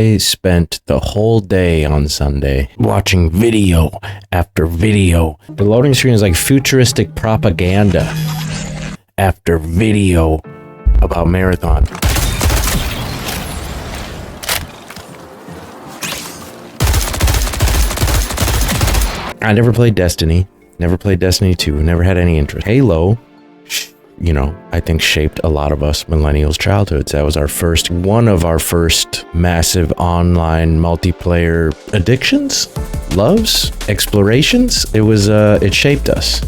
I spent the whole day on Sunday watching video after video. The loading screen is like futuristic propaganda after video about Marathon. I never played Destiny, never played Destiny 2, never had any interest. Halo, you know, I think shaped a lot of us millennials' childhoods. That was one of our first massive online multiplayer addictions, loves, explorations. It shaped us.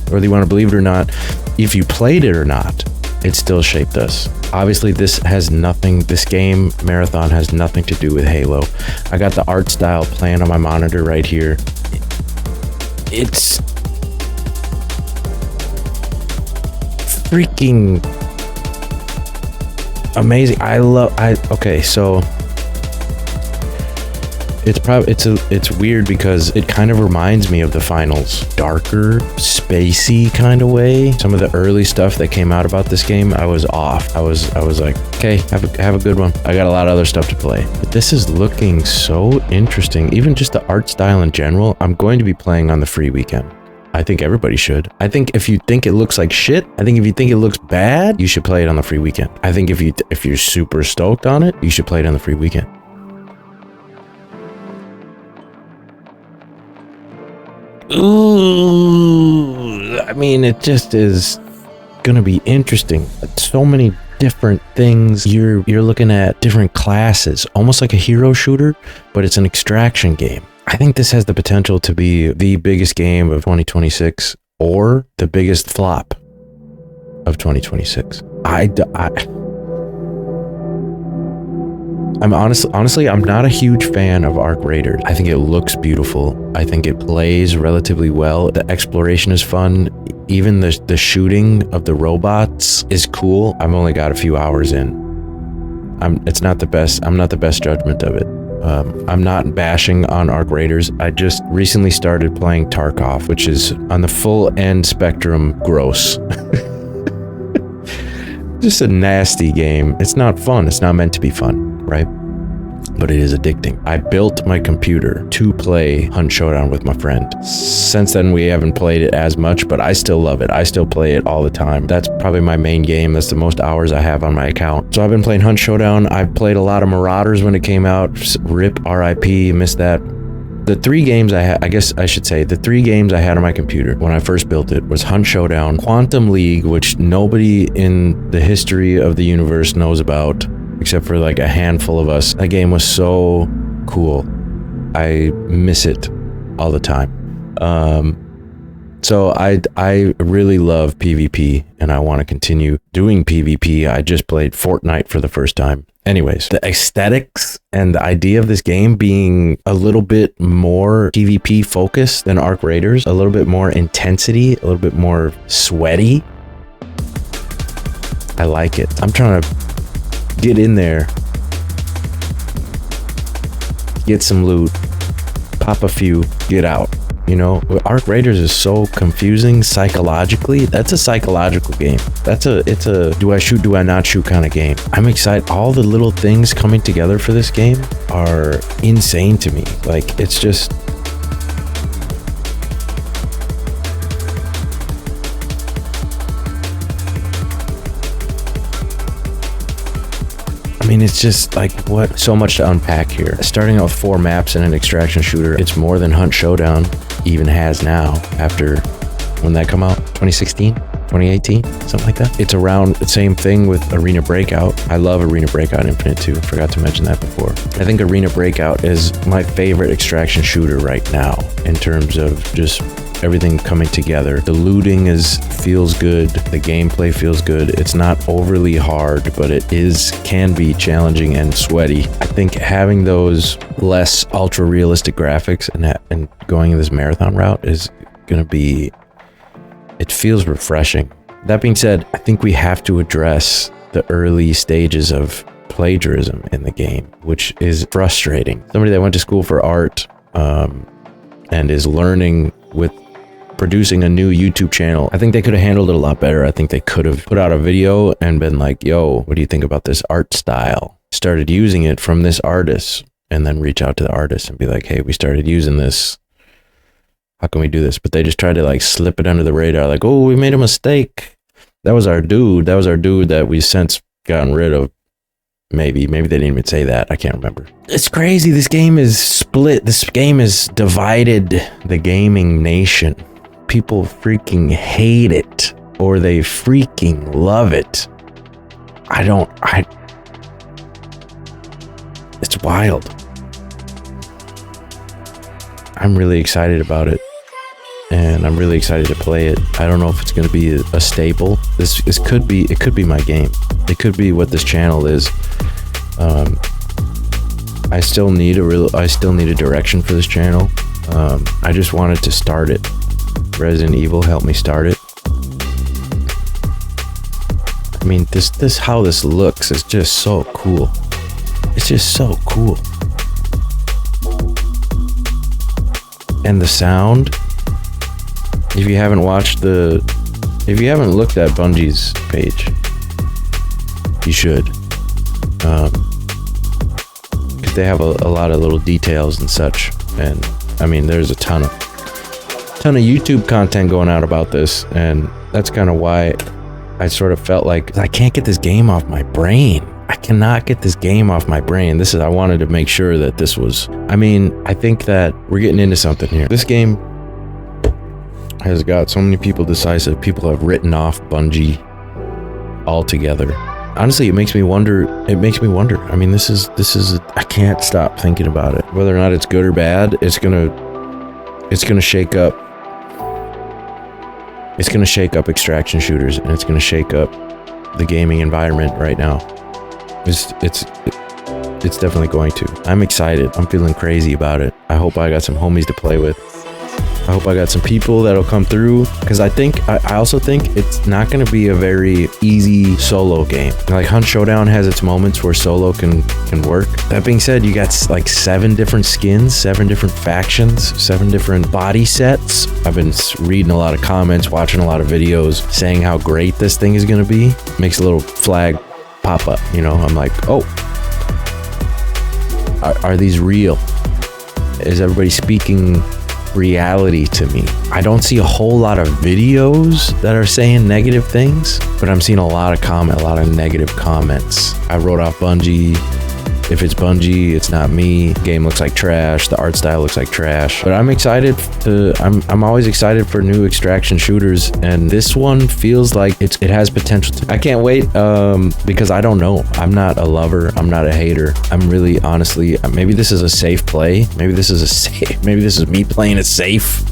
Whether you want to believe it or not, if you played it or not, it still shaped us. Obviously, this game, Marathon, has nothing to do with Halo. I got the art style playing on my monitor right here. It's freaking amazing. Okay, so it's weird because it kind of reminds me of the finals. Darker, spacey kind of way. Some of the early stuff that came out about this game, I was off. I was like, okay, have a good one. I got a lot of other stuff to play. But this is looking so interesting. Even just the art style in general. I'm going to be playing on the free weekend. I think everybody should. I think if you think it looks like shit, I think if you think it looks bad, you should play it on the free weekend. I think if you're super stoked on it, you should play it on the free weekend. Ooh, I mean, it just is gonna be interesting. So many different things. You're looking at different classes, almost like a hero shooter, but it's an extraction game. I think this has the potential to be the biggest game of 2026 or the biggest flop of 2026. I'm honestly, I'm not a huge fan of Arc Raiders. I think it looks beautiful. I think it plays relatively well. The exploration is fun. Even the shooting of the robots is cool. I've only got a few hours in. It's not the best. I'm not the best judgment of it. I'm not bashing on Arc Raiders. I just recently started playing Tarkov, which is on the full end spectrum gross. Just a nasty game. It's not fun. It's not meant to be fun, right? But it is addicting. I built my computer to play Hunt Showdown with my friend. Since then, we haven't played it as much, but I still love it. I still play it all the time. That's probably my main game. That's the most hours I have on my account. So I've been playing Hunt Showdown. I've played a lot of Marauders when it came out. RIP, RIP, missed that. The three games the three games I had on my computer when I first built it was Hunt Showdown, Quantum League, which nobody in the history of the universe knows about, except for like a handful of us. That game was so cool. I miss it all the time. So I really love PvP and I want to continue doing PvP. I just played Fortnite for the first time. Anyways, the aesthetics and the idea of this game being a little bit more PvP focused than Arc Raiders, a little bit more intensity, a little bit more sweaty. I like it. I'm trying to get in there, get some loot, pop a few, get out. You know, Arc Raiders is so confusing psychologically. That's a psychological game. It's a do I shoot, do I not shoot kind of game. I'm excited. All the little things coming together for this game are insane to me. Like, it's just, I mean, it's just like, what? So much to unpack here. Starting out with 4 maps and an extraction shooter, it's more than Hunt Showdown even has now. After, when that come out? 2016? 2018? Something like that? It's around the same thing with Arena Breakout. I love Arena Breakout Infinite too. Forgot to mention that before. I think Arena Breakout is my favorite extraction shooter right now in terms of just everything coming together. The looting feels good. The gameplay feels good. It's not overly hard, but it can be challenging and sweaty. I think having those less ultra realistic graphics and going this Marathon route is going to be, it feels refreshing. That being said, I think we have to address the early stages of plagiarism in the game, which is frustrating. Somebody that went to school for art and is learning with producing a new YouTube channel, I think they could have handled it a lot better. I think they could have put out a video and been like, yo, what do you think about this art style? started using it from this artist, and then reach out to the artist and be like, hey, we started using this. How can we do this? But they just tried to like slip it under the radar. Like, oh, we made a mistake. That was our dude. That was our dude that we since gotten rid of. Maybe they didn't even say that. I can't remember. It's crazy. This game is split. This game is divided the gaming nation. People freaking hate it, or they freaking love it. It's wild. I'm really excited about it, and I'm really excited to play it. I don't know if it's going to be a staple. This could be. It could be my game. It could be what this channel is. I still need a direction for this channel. I just wanted to start it. Resident Evil helped me start it. I mean, this how this looks is just so cool. It's just so cool. And the sound, if you haven't looked at Bungie's page, you should. Because they have a lot of little details and such. And I mean, there's a ton of YouTube content going out about this, and that's kind of why I sort of felt like I can't get this game off my brain. I cannot get this game off my brain. I wanted to make sure that this was, I mean, I think that we're getting into something here. This game has got so many people decisive. People have written off Bungie altogether. Honestly, it makes me wonder. I mean, this is I can't stop thinking about it. Whether or not it's good or bad, it's gonna shake up. It's gonna shake up extraction shooters, and it's gonna shake up the gaming environment right now. It's definitely going to. I'm excited. I'm feeling crazy about it. I hope I got some homies to play with. I hope I got some people that'll come through, because I also think it's not going to be a very easy solo game. Like Hunt Showdown has its moments where solo can work. That being said, you got like 7 different skins, 7 different factions, 7 different body sets. I've been reading a lot of comments, watching a lot of videos saying how great this thing is going to be. Makes a little flag pop up, you know. I'm like, oh, are these real? Is everybody speaking reality to me? I don't see a whole lot of videos that are saying negative things, but I'm seeing a lot of negative comments. I wrote off Bungie. If it's Bungie, it's not me. Game looks like trash. The art style looks like trash. But I'm excited. I'm always excited for new extraction shooters, and this one feels like it has potential. I can't wait because I don't know. I'm not a lover. I'm not a hater. I'm really, honestly, maybe this is a safe play. Maybe this is me playing it safe.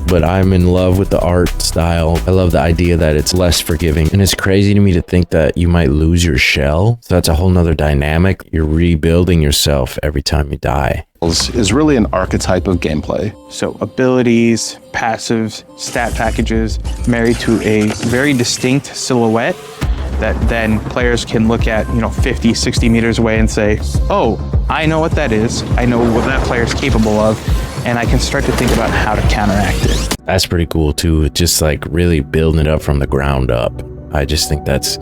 But I'm in love with the art style. I love the idea that it's less forgiving. And it's crazy to me to think that you might lose your shell. So that's a whole nother dynamic. You're rebuilding yourself every time you die. Is really an archetype of gameplay. So abilities, passives, stat packages married to a very distinct silhouette that then players can look at, 50, 60 meters away and say, oh, I know what that is. I know what that player's capable of. And I can start to think about how to counteract it. That's pretty cool too. Just like really building it up from the ground up. I just think that's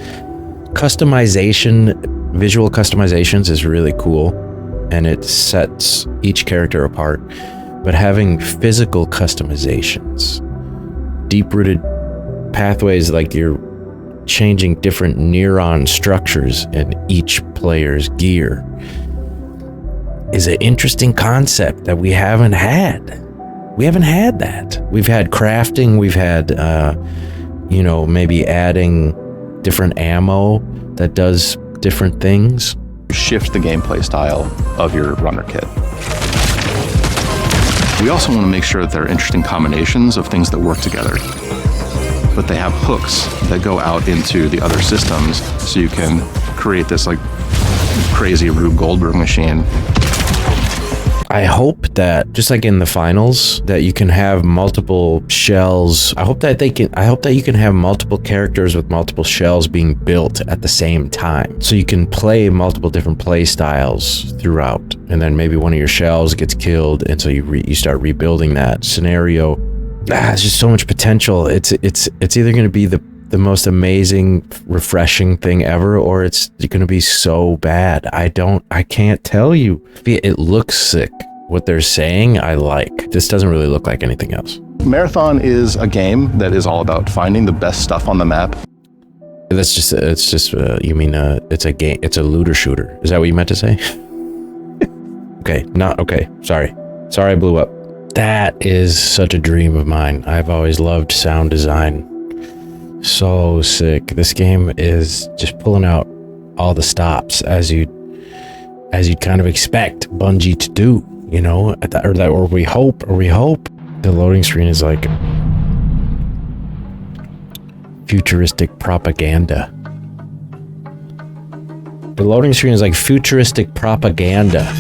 customization, visual customizations is really cool, and it sets each character apart. But having physical customizations, deep-rooted pathways, like you're changing different neuron structures in each player's gear, is an interesting concept that we haven't had. We haven't had that. We've had crafting. We've had, maybe adding different ammo that does different things. Shift the gameplay style of your runner kit. We also want to make sure that there are interesting combinations of things that work together, but they have hooks that go out into the other systems, so you can create this like crazy Rube Goldberg machine. I hope that, just like in the finals, that you can have multiple shells. I hope that you can have multiple characters with multiple shells being built at the same time. So you can play multiple different play styles throughout. And then maybe one of your shells gets killed, and so you start rebuilding that scenario. It's just so much potential. It's either going to be the the most amazing, refreshing thing ever, or it's going to be so bad. I can't tell you. It looks sick. What they're saying, I like. This doesn't really look like anything else. Marathon is a game that is all about finding the best stuff on the map. You mean, it's a game, it's a looter shooter. Is that what you meant to say? Okay. Sorry, I blew up. That is such a dream of mine. I've always loved sound design. So sick. This game is just pulling out all the stops as you'd kind of expect Bungie to do, you know, or we hope. The loading screen is like futuristic propaganda. The loading screen is like futuristic propaganda.